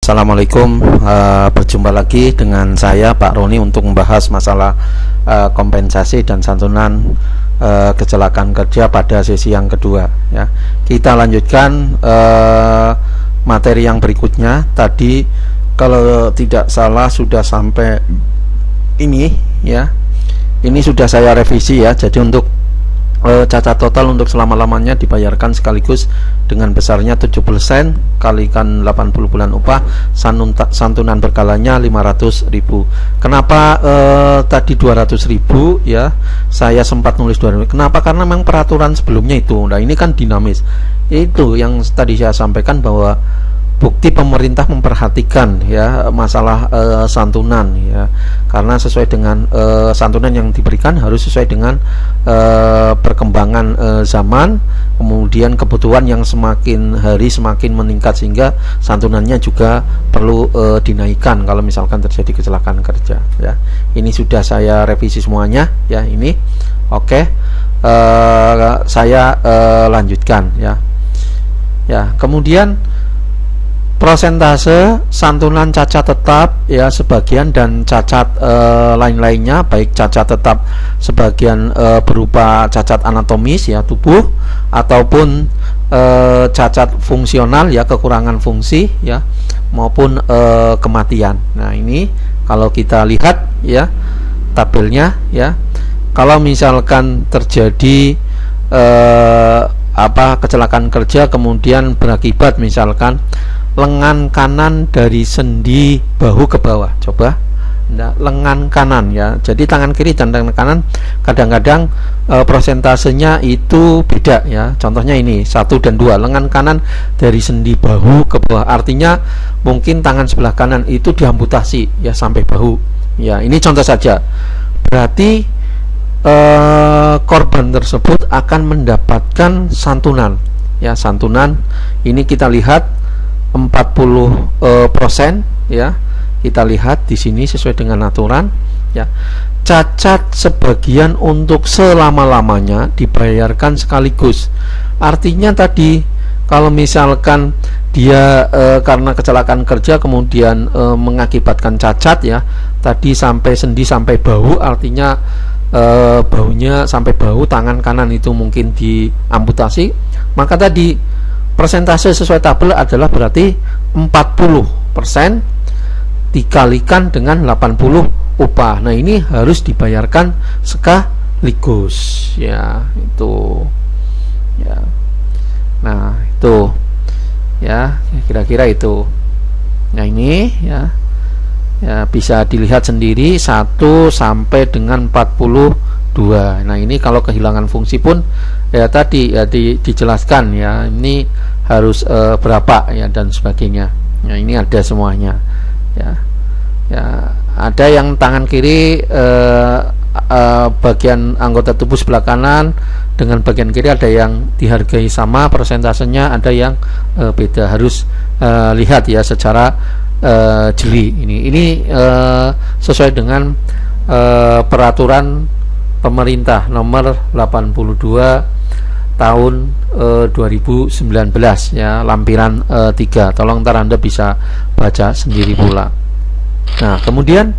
Assalamualaikum, berjumpa lagi dengan saya Pak Roni untuk membahas masalah kompensasi dan santunan kecelakaan kerja pada sesi yang kedua ya. Kita lanjutkan materi yang berikutnya. Tadi kalau tidak salah sudah sampai ini ya. Ini sudah saya revisi ya. Jadi untuk cacat total untuk selama-lamanya dibayarkan sekaligus dengan besarnya 70% kalikan 80 bulan upah, santunan berkalanya 500.000. Kenapa tadi 200.000 ya? Saya sempat nulis 200.000. Kenapa? Karena memang peraturan sebelumnya itu. Nah, ini kan dinamis. Itu yang tadi saya sampaikan bahwa bukti pemerintah memperhatikan ya masalah santunan ya, karena sesuai dengan santunan yang diberikan harus sesuai dengan perkembangan zaman, kemudian kebutuhan yang semakin hari semakin meningkat, sehingga santunannya juga perlu dinaikkan kalau misalkan terjadi kecelakaan kerja ya. Ini sudah saya revisi semuanya ya. Ini oke. Saya lanjutkan ya. Kemudian prosentase santunan cacat tetap ya sebagian dan cacat lain-lainnya, baik cacat tetap sebagian berupa cacat anatomis ya tubuh, ataupun cacat fungsional ya kekurangan fungsi ya, maupun kematian. Nah, ini kalau kita lihat ya tabelnya ya, kalau misalkan terjadi kecelakaan kerja kemudian berakibat misalkan lengan kanan dari sendi bahu ke bawah, coba lengan kanan ya, jadi tangan kiri dan tangan kanan kadang-kadang prosentasenya itu beda ya. Contohnya ini 1 dan 2, lengan kanan dari sendi bahu ke bawah, artinya mungkin tangan sebelah kanan itu diamputasi ya sampai bahu ya. Ini contoh saja, berarti korban tersebut akan mendapatkan santunan ya. Santunan ini kita lihat 40% ya. Kita lihat di sini sesuai dengan aturan ya. Cacat sebagian untuk selama-lamanya dibayarkan sekaligus. Artinya tadi kalau misalkan dia karena kecelakaan kerja kemudian mengakibatkan cacat ya, tadi sampai sendi sampai bahu, artinya bahunya sampai bahu, tangan kanan itu mungkin diamputasi, maka tadi persentase sesuai tabel adalah berarti 40% dikalikan dengan 80 upah. Nah, ini harus dibayarkan sekaligus ya, itu ya. Nah, itu ya kira-kira itu. Nah, ini ya bisa dilihat sendiri 1 sampai dengan 42. Nah, ini kalau kehilangan fungsi pun ya tadi ya dijelaskan ya, ini harus berapa ya dan sebagainya. Nah, ini ada semuanya ya. Ada yang tangan kiri bagian anggota tubuh sebelah kanan dengan bagian kiri ada yang dihargai sama persentasenya, ada yang beda. Harus lihat ya secara jeli. Ini sesuai dengan peraturan pemerintah nomor 82 tahun 2019 ya, lampiran 3. Tolong ntar Anda bisa baca sendiri pula. Nah, kemudian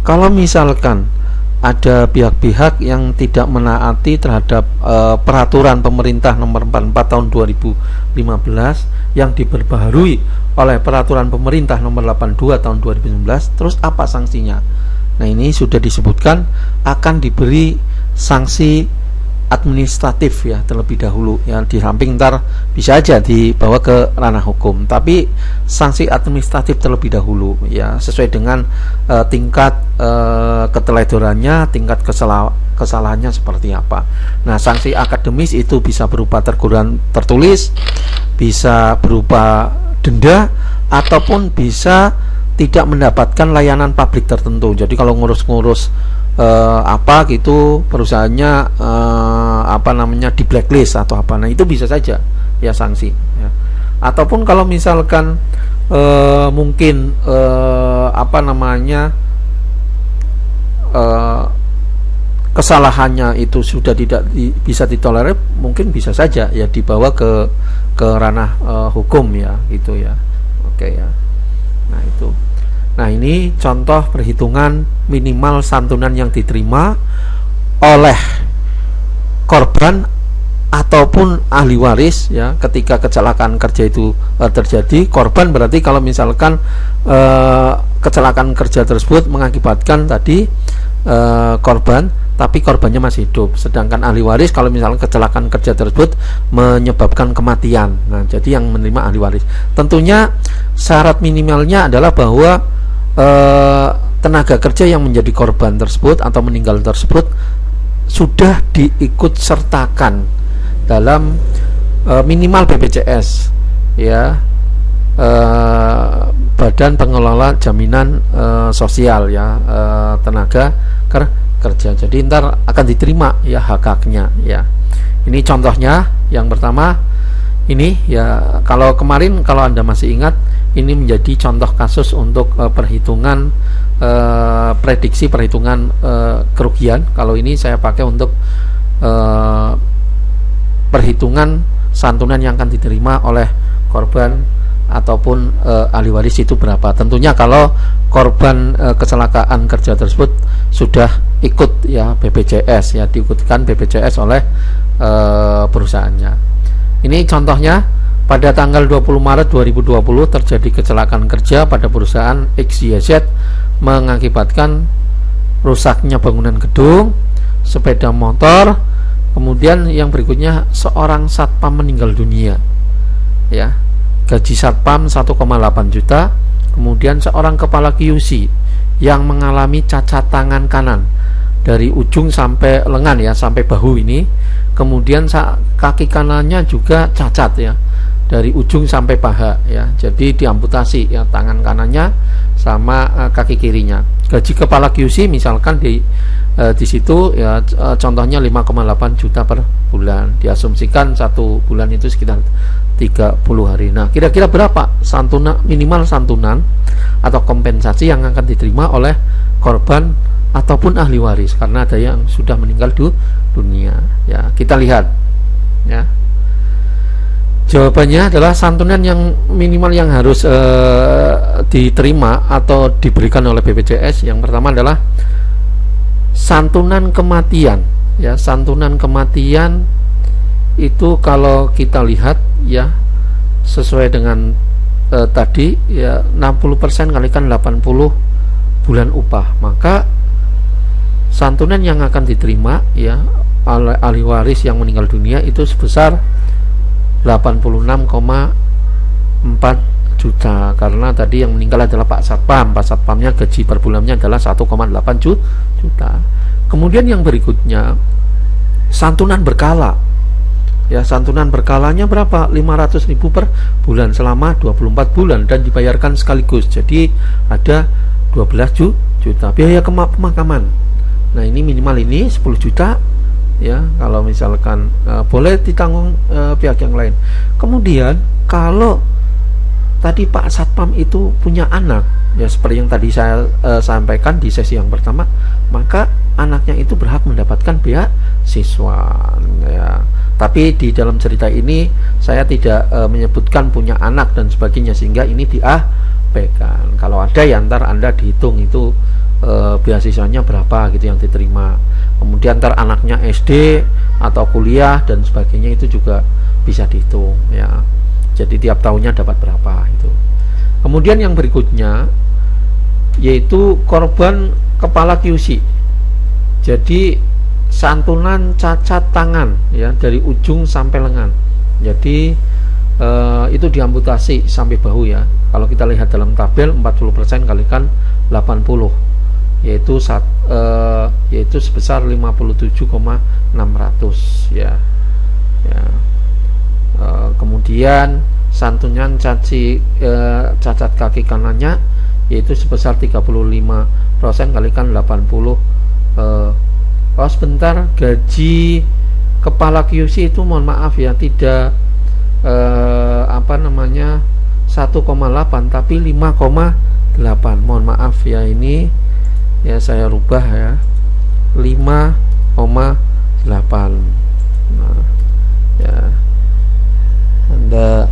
kalau misalkan ada pihak-pihak yang tidak menaati terhadap peraturan pemerintah nomor 44 tahun 2015 yang diperbaharui oleh peraturan pemerintah nomor 82 tahun 2019, terus apa sanksinya? Nah, ini sudah disebutkan akan diberi sanksi administratif ya terlebih dahulu ya, di samping ntar bisa aja dibawa ke ranah hukum, tapi sanksi administratif terlebih dahulu ya, sesuai dengan tingkat keteledorannya, tingkat kesalahannya seperti apa. Nah, sanksi akademis itu bisa berupa teguran tertulis, bisa berupa denda, ataupun bisa tidak mendapatkan layanan publik tertentu. Jadi kalau ngurus-ngurus gitu perusahaannya di blacklist atau apa, nah itu bisa saja ya sanksi ya. Ataupun kalau misalkan mungkin kesalahannya itu sudah tidak bisa ditolerir, mungkin bisa saja ya dibawa ke ranah hukum ya gitu ya. Oke ya. Nah, ini contoh perhitungan minimal santunan yang diterima oleh korban ataupun ahli waris ya ketika kecelakaan kerja itu terjadi. Korban berarti kalau misalkan kecelakaan kerja tersebut mengakibatkan tadi korban, tapi korbannya masih hidup. Sedangkan ahli waris kalau misalkan kecelakaan kerja tersebut menyebabkan kematian. Nah, jadi yang menerima ahli waris. Tentunya syarat minimalnya adalah bahwa tenaga kerja yang menjadi korban tersebut atau meninggal tersebut sudah diikut sertakan dalam minimal BPJS ya, Badan Pengelola Jaminan Sosial ya, tenaga kerja. Jadi ntar akan diterima ya hak-haknya ya. Ini contohnya yang pertama ini ya, kalau kemarin kalau Anda masih ingat, ini menjadi contoh kasus untuk perhitungan prediksi perhitungan kerugian. Kalau ini saya pakai untuk perhitungan santunan yang akan diterima oleh korban ataupun ahli waris itu berapa. Tentunya kalau korban kecelakaan kerja tersebut sudah ikut ya BPJS ya, diikutkan BPJS oleh perusahaannya. Ini contohnya, pada tanggal 20 Maret 2020 terjadi kecelakaan kerja pada perusahaan XYZ mengakibatkan rusaknya bangunan gedung, sepeda motor, kemudian yang berikutnya seorang satpam meninggal dunia ya, gaji satpam 1,8 juta, kemudian seorang kepala QC yang mengalami cacat tangan kanan dari ujung sampai lengan ya, sampai bahu ini, kemudian kaki kanannya juga cacat ya, dari ujung sampai paha ya, jadi diamputasi ya tangan kanannya sama kaki kirinya. Gaji kepala QC misalkan di situ ya, contohnya 5,8 juta per bulan, diasumsikan satu bulan itu sekitar 30 hari. Nah, kira-kira berapa santunan, minimal santunan atau kompensasi yang akan diterima oleh korban ataupun ahli waris karena ada yang sudah meninggal dunia ya. Kita lihat ya, jawabannya adalah santunan yang minimal yang harus diterima atau diberikan oleh BPJS. Yang pertama adalah santunan kematian ya. Santunan kematian itu kalau kita lihat ya, sesuai dengan tadi ya, 60% kalikan 80 bulan upah, maka santunan yang akan diterima ya oleh ahli waris yang meninggal dunia itu sebesar 86,4 juta, karena tadi yang meninggal adalah Pak Satpamnya gaji per bulannya adalah 1,8 juta. Kemudian yang berikutnya santunan berkala ya, santunan berkalanya berapa? 500.000 per bulan selama 24 bulan dan dibayarkan sekaligus, jadi ada 12 juta. Biaya pemakaman, nah ini minimal ini 10 juta ya, kalau misalkan boleh ditanggung pihak yang lain. Kemudian kalau tadi Pak Satpam itu punya anak ya, seperti yang tadi saya sampaikan di sesi yang pertama, maka anaknya itu berhak mendapatkan beasiswa ya. Tapi di dalam cerita ini saya tidak menyebutkan punya anak dan sebagainya, sehingga ini diabaikan. Kalau ada ya ntar Anda dihitung itu beasiswanya berapa gitu yang diterima. Kemudian ntar anaknya SD atau kuliah dan sebagainya itu juga bisa dihitung ya. Jadi tiap tahunnya dapat berapa itu. Kemudian yang berikutnya yaitu korban kepala QC. Jadi santunan cacat tangan ya, dari ujung sampai lengan. Jadi itu diamputasi sampai bahu ya. Kalau kita lihat dalam tabel 40% kalikan 80, yaitu sebesar 57,600 ya. Kemudian santunan cacat kaki kanannya yaitu sebesar 35% kalikan 80. Oh sebentar, gaji kepala QC itu mohon maaf ya, tidak 1,8 tapi 5,8. Mohon maaf ya, ini ya saya rubah ya, 5,8. Nah ya, Anda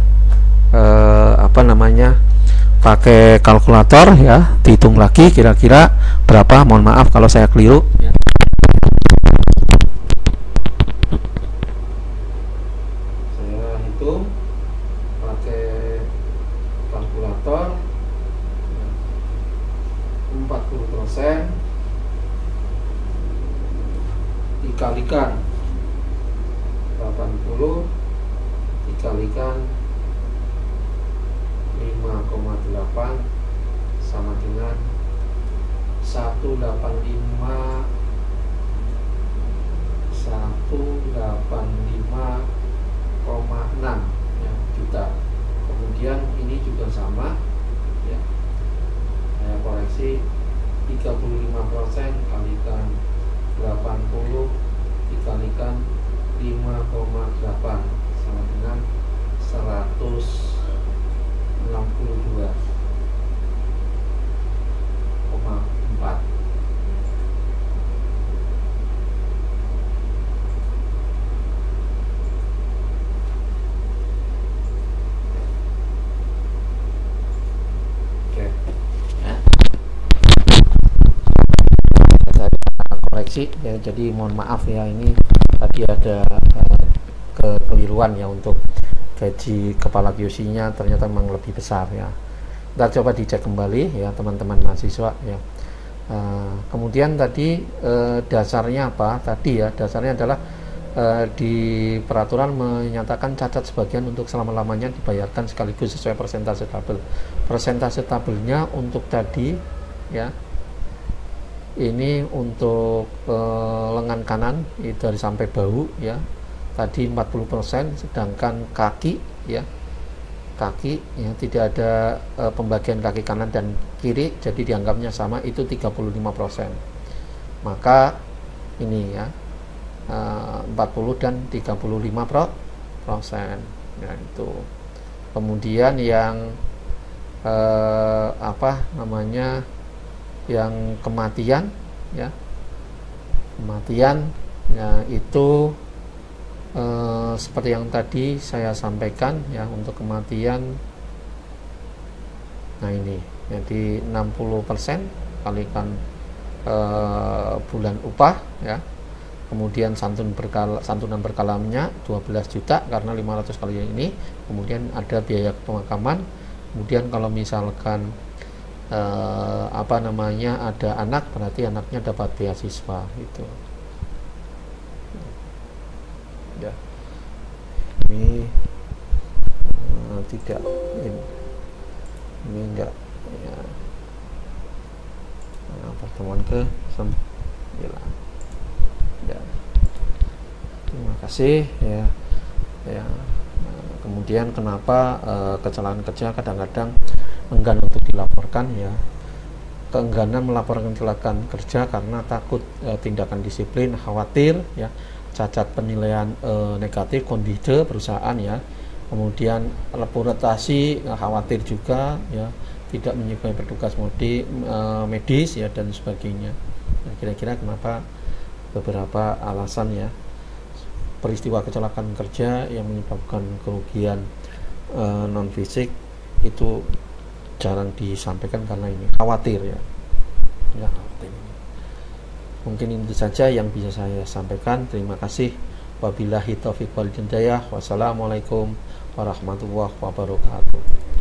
pakai kalkulator ya, dihitung lagi kira-kira berapa. Mohon maaf kalau saya keliru ya. Saya hitung pakai kalkulator 40% dikalikan 80 dikalikan 5,8 sama dengan 185,6 ya, juta. Kemudian ini juga sama ya, saya koreksi 35% kalikan 80 dikalikan 5,8 sama dengan 162,4. Oke ya. Koreksi ya, jadi mohon maaf ya, ini tadi ada kekeliruan ya, untuk gaji kepala QC-nya ternyata memang lebih besar ya. Kita coba dicek kembali ya teman-teman mahasiswa ya. Kemudian tadi dasarnya apa? Tadi ya dasarnya adalah di peraturan menyatakan cacat sebagian untuk selama-lamanya dibayarkan sekaligus sesuai persentase tabel. Persentase tabelnya untuk tadi ya, ini untuk lengan kanan itu dari sampai bahu ya, tadi 40%, sedangkan kaki ya, kaki ya tidak ada pembagian kaki kanan dan kiri, jadi dianggapnya sama, itu 35%. Maka ini ya 40 dan 35% ya itu. Kemudian yang apa namanya, yang kematian ya, kematian ya itu seperti yang tadi saya sampaikan ya, untuk kematian nah ini jadi 60% kalikan bulan upah ya. Kemudian santunan berkalanya 12 juta karena 500 kali ini. Kemudian ada biaya pemakaman. Kemudian kalau misalkan apa namanya, ada anak, berarti anaknya dapat beasiswa itu ya. Ini tidak ini enggak ya, pertemuan ke 9 ya. Terima kasih ya. Kemudian kenapa kecelakaan kerja kadang-kadang enggan untuk dilaporkan ya. Keengganan melaporkan kecelakaan kerja karena takut tindakan disiplin, khawatir ya, cacat penilaian negatif kondisi perusahaan ya. Kemudian reputasi, khawatir juga ya, tidak menyukai petugas medis ya, dan sebagainya. Nah, kira-kira kenapa beberapa alasan ya, peristiwa kecelakaan kerja yang menyebabkan kerugian non fisik itu jarang disampaikan karena ini khawatir ya. Mungkin itu saja yang bisa saya sampaikan. Terima kasih. Wabillahi taufiq wal hidayah. Wassalamualaikum warahmatullahi wabarakatuh.